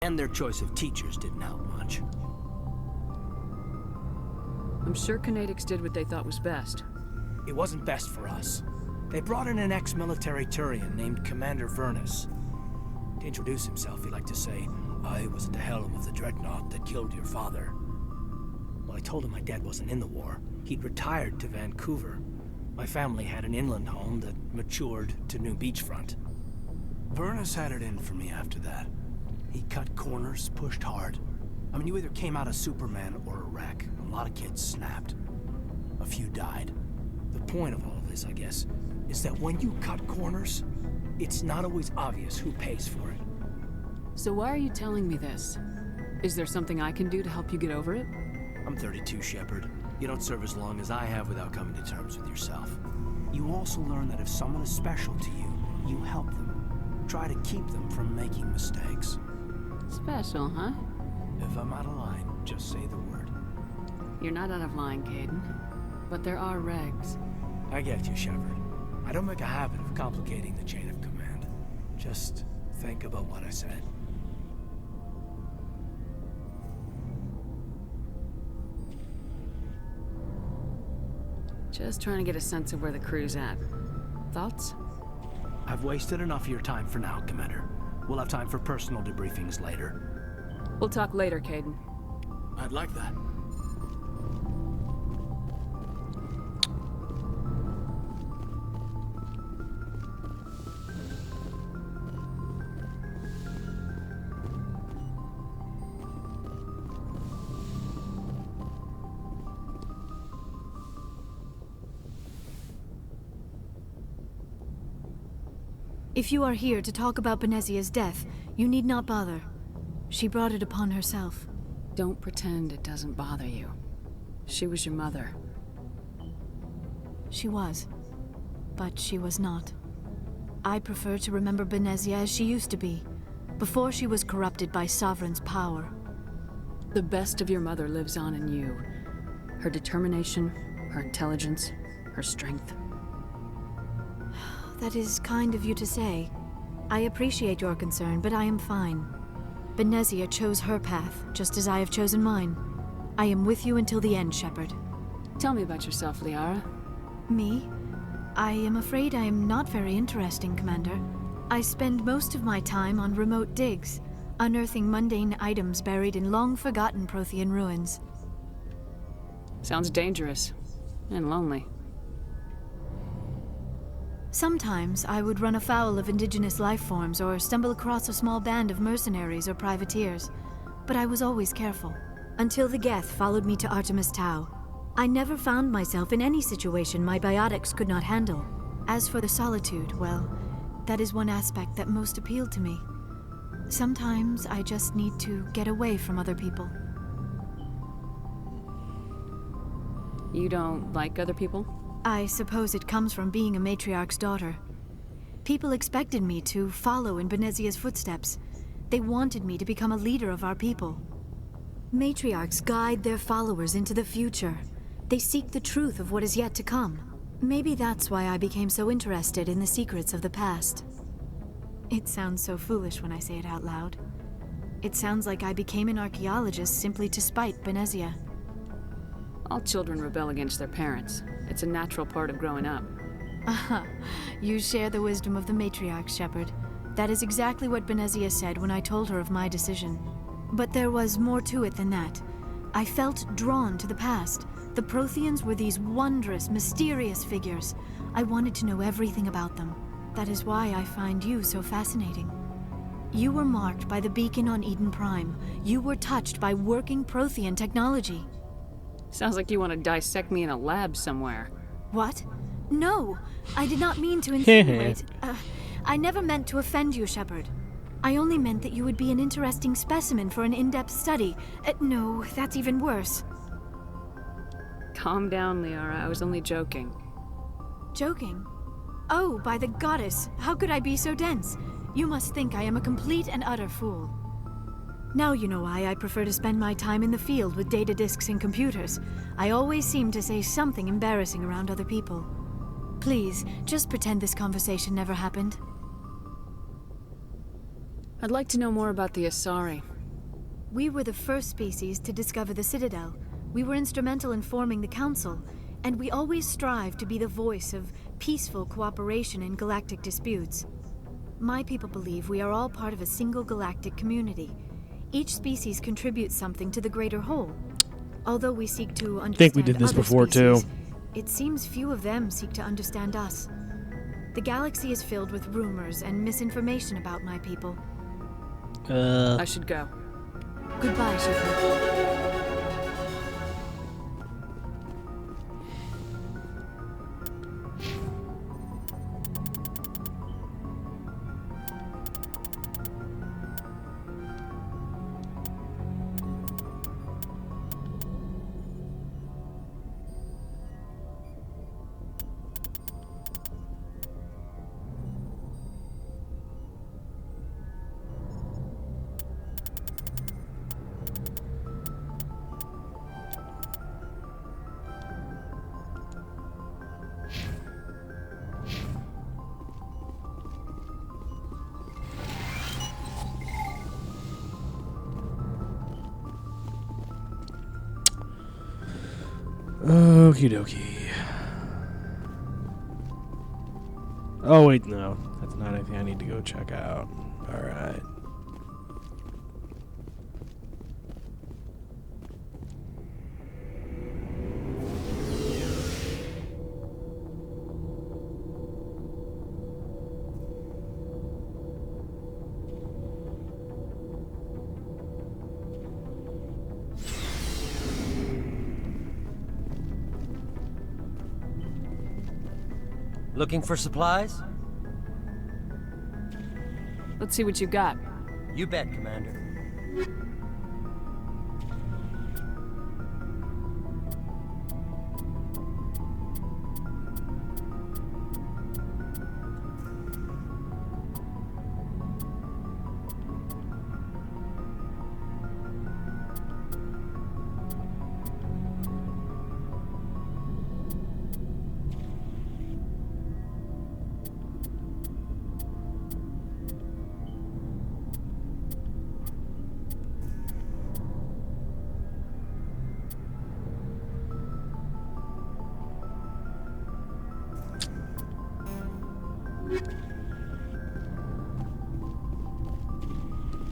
And their choice of teachers didn't help much. I'm sure Canadics did what they thought was best. It wasn't best for us. They brought in an ex-military Turian named Commander Vernus. To introduce himself, he liked to say, "I was at the helm of the dreadnought that killed your father." Well, I told him my dad wasn't in the war. He'd retired to Vancouver. My family had an inland home that matured to new beachfront. Vernus had it in for me after that. He cut corners, pushed hard. I mean, you either came out a Superman or a wreck. A lot of kids snapped. A few died. The point of all of this, I guess, is that when you cut corners, it's not always obvious who pays for it. So why are you telling me this? Is there something I can do to help you get over it? I'm 32, Shepard. You don't serve as long as I have without coming to terms with yourself. You also learn that if someone is special to you, you help them. Try to keep them from making mistakes. Special, huh? If I'm out of line, just say the word. You're not out of line, Caden. But there are regs. I get you, Shepard. I don't make a habit of complicating the chain of command. Just think about what I said. Just trying to get a sense of where the crew's at. Thoughts? I've wasted enough of your time for now, Commander. We'll have time for personal debriefings later. We'll talk later, Caden. I'd like that. If you are here to talk about Benezia's death, you need not bother. She brought it upon herself. Don't pretend it doesn't bother you. She was your mother. She was. But she was not. I prefer to remember Benezia as she used to be, before she was corrupted by Sovereign's power. The best of your mother lives on in you. Her determination, her intelligence, her strength. That is kind of you to say. I appreciate your concern, but I am fine. Benezia chose her path, just as I have chosen mine. I am with you until the end, Shepard. Tell me about yourself, Liara. Me? I am afraid I am not very interesting, Commander. I spend most of my time on remote digs, unearthing mundane items buried in long-forgotten Prothean ruins. Sounds dangerous. And lonely. Sometimes I would run afoul of indigenous life forms or stumble across a small band of mercenaries or privateers, but I was always careful. Until the Geth followed me to Artemis Tau. I never found myself in any situation my biotics could not handle. As for the solitude, well, that is one aspect that most appealed to me. Sometimes I just need to get away from other people. You don't like other people? I suppose it comes from being a matriarch's daughter. People expected me to follow in Benezia's footsteps. They wanted me to become a leader of our people. Matriarchs guide their followers into the future. They seek the truth of what is yet to come. Maybe that's why I became so interested in the secrets of the past. It sounds so foolish when I say it out loud. It sounds like I became an archaeologist simply to spite Benezia. All children rebel against their parents. It's a natural part of growing up. Aha, you share the wisdom of the matriarch, Shepard. That is exactly what Benezia said when I told her of my decision. But there was more to it than that. I felt drawn to the past. The Protheans were these wondrous, mysterious figures. I wanted to know everything about them. That is why I find you so fascinating. You were marked by the beacon on Eden Prime. You were touched by working Prothean technology. Sounds like you want to dissect me in a lab somewhere. What? No! I did not mean to insinuate. I never meant to offend you, Shepard. I only meant that you would be an interesting specimen for an in-depth study. No, that's even worse. Calm down, Liara. I was only joking. Joking? Oh, by the goddess, how could I be so dense? You must think I am a complete and utter fool. Now you know why I prefer to spend my time in the field with data disks and computers. I always seem to say something embarrassing around other people. Please, just pretend this conversation never happened. I'd like to know more about the Asari. We were the first species to discover the Citadel. We were instrumental in forming the Council, and we always strive to be the voice of peaceful cooperation in galactic disputes. My people believe we are all part of a single galactic community. Each species contributes something to the greater whole. Although we seek to understand I think we did this other before, species, too. it seems few of them seek to understand us. The galaxy is filled with rumors and misinformation about my people. I should go. Goodbye, Shepard. Okie dokie. Oh, wait, no. That's not anything I need to go check out. Alright. Looking for supplies? Let's see what you got. You bet, Commander.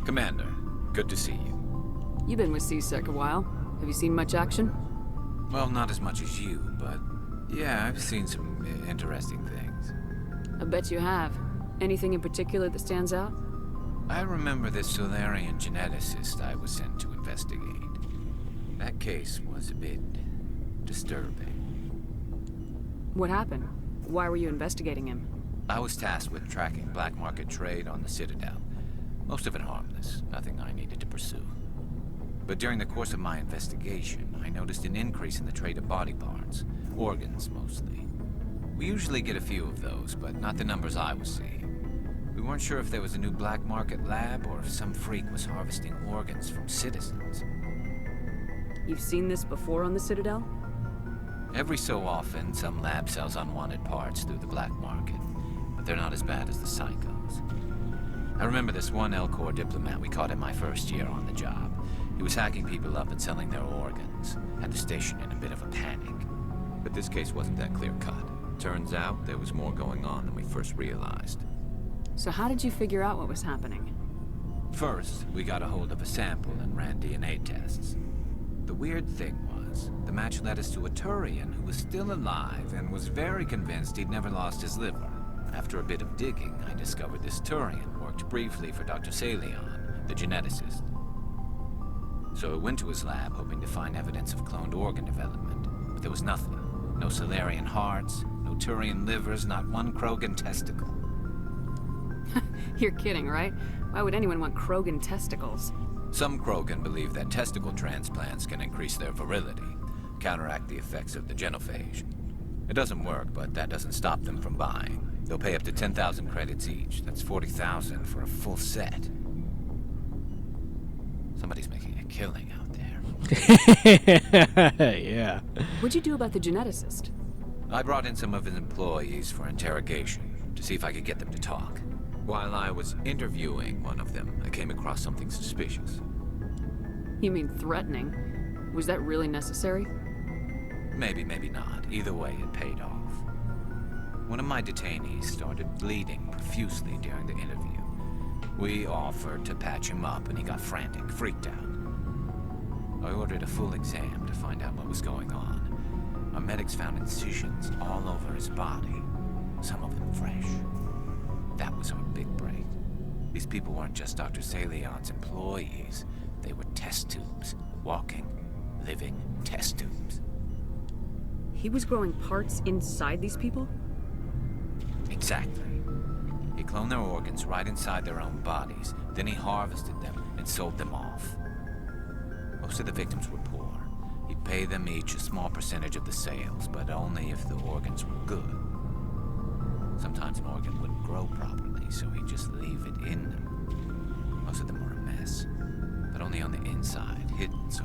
Commander, good to see you. You've been with CSEC a while. Have you seen much action? Well, not as much as you, but yeah, I've seen some interesting things. I bet you have. Anything in particular that stands out? I remember this Solarian geneticist I was sent to investigate. That case was a bit disturbing. What happened? Why were you investigating him? I was tasked with tracking black market trade on the Citadel. Most of it harmless, nothing I needed to pursue. But during the course of my investigation, I noticed an increase in the trade of body parts, organs mostly. We usually get a few of those, but not the numbers I was seeing. We weren't sure if there was a new black market lab or if some freak was harvesting organs from citizens. You've seen this before on the Citadel? Every so often, some lab sells unwanted parts through the black market, but they're not as bad as the psychos. I remember this one Elcor diplomat we caught in my first year on the job. He was hacking people up and selling their organs. Had the station in a bit of a panic. But this case wasn't that clear-cut. Turns out there was more going on than we first realized. So how did you figure out what was happening? First, we got a hold of a sample and ran DNA tests. The weird thing was, the match led us to a Turian who was still alive and was very convinced he'd never lost his liver. After a bit of digging, I discovered this Turian worked briefly for Dr. Salion, the geneticist. So I went to his lab hoping to find evidence of cloned organ development, but there was nothing. No Solarian hearts, no Turian livers, not one Krogan testicle. You're kidding, right? Why would anyone want Krogan testicles? Some Krogan believe that testicle transplants can increase their virility, counteract the effects of the genophage. It doesn't work, but that doesn't stop them from buying. They'll pay up to 10,000 credits each. That's 40,000 for a full set. Somebody's making a killing out there. Yeah. What'd you do about the geneticist? I brought in some of his employees for interrogation, to see if I could get them to talk. While I was interviewing one of them, I came across something suspicious. You mean threatening? Was that really necessary? Maybe, maybe not. Either way, it paid off. One of my detainees started bleeding profusely during the interview. We offered to patch him up, and he got frantic, freaked out. I ordered a full exam to find out what was going on. Our medics found incisions all over his body, some of them fresh. That was our big break. These people weren't just Dr. Salion's employees. They were test tubes. Walking, living test tubes. He was growing parts inside these people? Exactly. He cloned their organs right inside their own bodies. Then he harvested them and sold them off. Most of the victims were poor. He'd pay them each a small percentage of the sales, but only if the organs were good. Sometimes an organ wouldn't grow properly, so he'd just leave it in them. Most of them were a mess, but only on the inside, hidden so